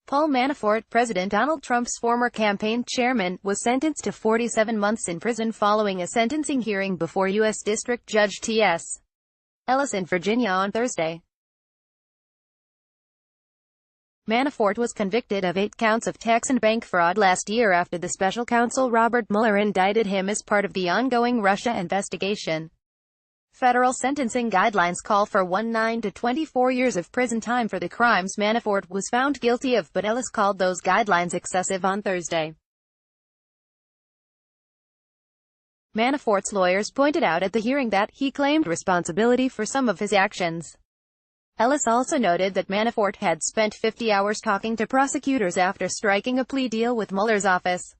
Paul Manafort, President Donald Trump's former campaign chairman, was sentenced to 47 months in prison following a sentencing hearing before US District Judge T.S. Ellis in Virginia on Thursday. Manafort was convicted of 8 counts of tax and bank fraud last year after the special counsel Robert Mueller indicted him as part of the ongoing Russia investigation. Federal sentencing guidelines call for 9 to 24 years of prison time for the crimes Manafort was found guilty of, but Ellis called those guidelines excessive on Thursday. Manafort's lawyers pointed out at the hearing that he claimed responsibility for some of his actions. Ellis also noted that Manafort had spent 50 hours talking to prosecutors after striking a plea deal with Mueller's office.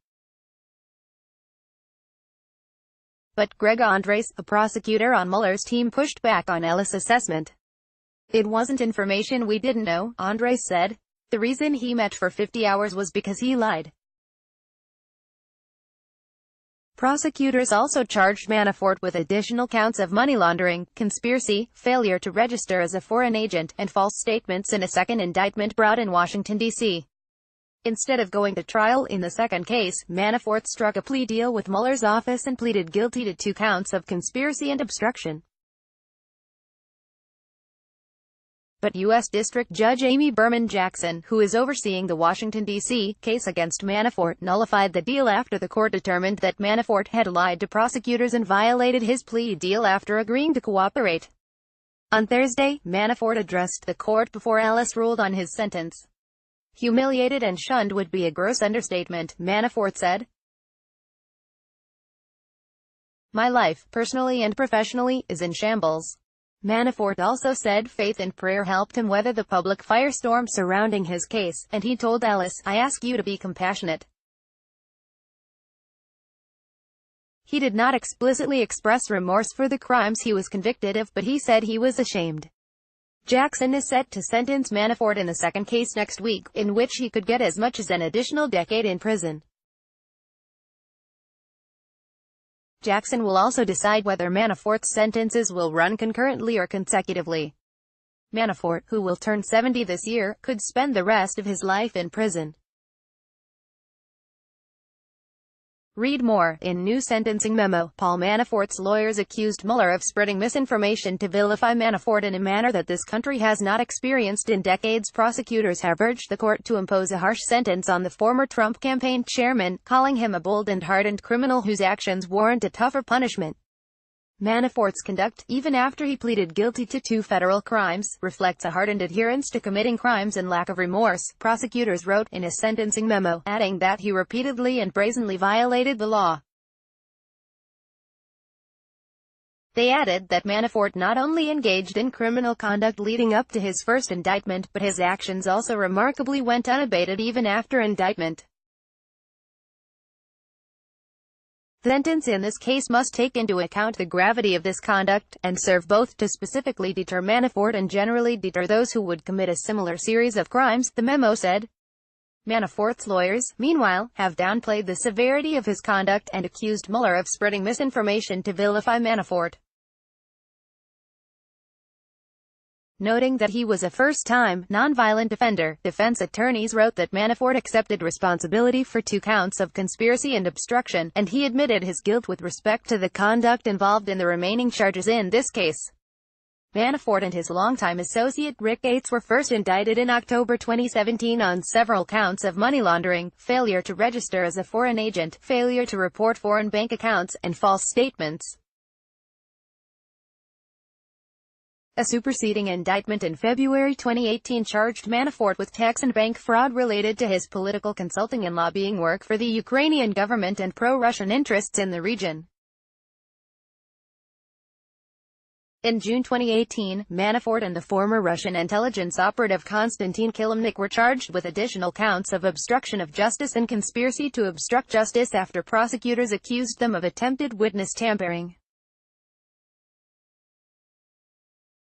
But Greg Andres, a prosecutor on Mueller's team, pushed back on Ellis' assessment. "It wasn't information we didn't know," Andres said. "The reason he met for 50 hours was because he lied." Prosecutors also charged Manafort with additional counts of money laundering, conspiracy, failure to register as a foreign agent, and false statements in a second indictment brought in Washington, D.C. Instead of going to trial in the second case, Manafort struck a plea deal with Mueller's office and pleaded guilty to 2 counts of conspiracy and obstruction. But U.S. District Judge Amy Berman Jackson, who is overseeing the Washington, D.C. case against Manafort, nullified the deal after the court determined that Manafort had lied to prosecutors and violated his plea deal after agreeing to cooperate. On Thursday, Manafort addressed the court before Ellis ruled on his sentence. "Humiliated and shunned would be a gross understatement," Manafort said. "My life, personally and professionally, is in shambles." Manafort also said faith and prayer helped him weather the public firestorm surrounding his case, and he told Ellis, "I ask you to be compassionate." He did not explicitly express remorse for the crimes he was convicted of, but he said he was ashamed. Jackson is set to sentence Manafort in the second case next week, in which he could get as much as an additional decade in prison. Jackson will also decide whether Manafort's sentences will run concurrently or consecutively. Manafort, who will turn 70 this year, could spend the rest of his life in prison. Read more. In new sentencing memo, Paul Manafort's lawyers accused Mueller of spreading misinformation to vilify Manafort in a manner that this country has not experienced in decades. Prosecutors have urged the court to impose a harsh sentence on the former Trump campaign chairman, calling him a bold and hardened criminal whose actions warrant a tougher punishment. Manafort's conduct, even after he pleaded guilty to 2 federal crimes, reflects a hardened adherence to committing crimes and lack of remorse, prosecutors wrote in a sentencing memo, adding that he repeatedly and brazenly violated the law. They added that Manafort not only engaged in criminal conduct leading up to his first indictment, but his actions also remarkably went unabated even after indictment. The sentence in this case must take into account the gravity of this conduct, and serve both to specifically deter Manafort and generally deter those who would commit a similar series of crimes, the memo said. Manafort's lawyers, meanwhile, have downplayed the severity of his conduct and accused Mueller of spreading misinformation to vilify Manafort. Noting that he was a first-time, nonviolent offender, defense attorneys wrote that Manafort accepted responsibility for 2 counts of conspiracy and obstruction, and he admitted his guilt with respect to the conduct involved in the remaining charges in this case. Manafort and his longtime associate Rick Gates were first indicted in October 2017 on several counts of money laundering, failure to register as a foreign agent, failure to report foreign bank accounts, and false statements. A superseding indictment in February 2018 charged Manafort with tax and bank fraud related to his political consulting and lobbying work for the Ukrainian government and pro-Russian interests in the region. In June 2018, Manafort and the former Russian intelligence operative Konstantin Kilimnik were charged with additional counts of obstruction of justice and conspiracy to obstruct justice after prosecutors accused them of attempted witness tampering.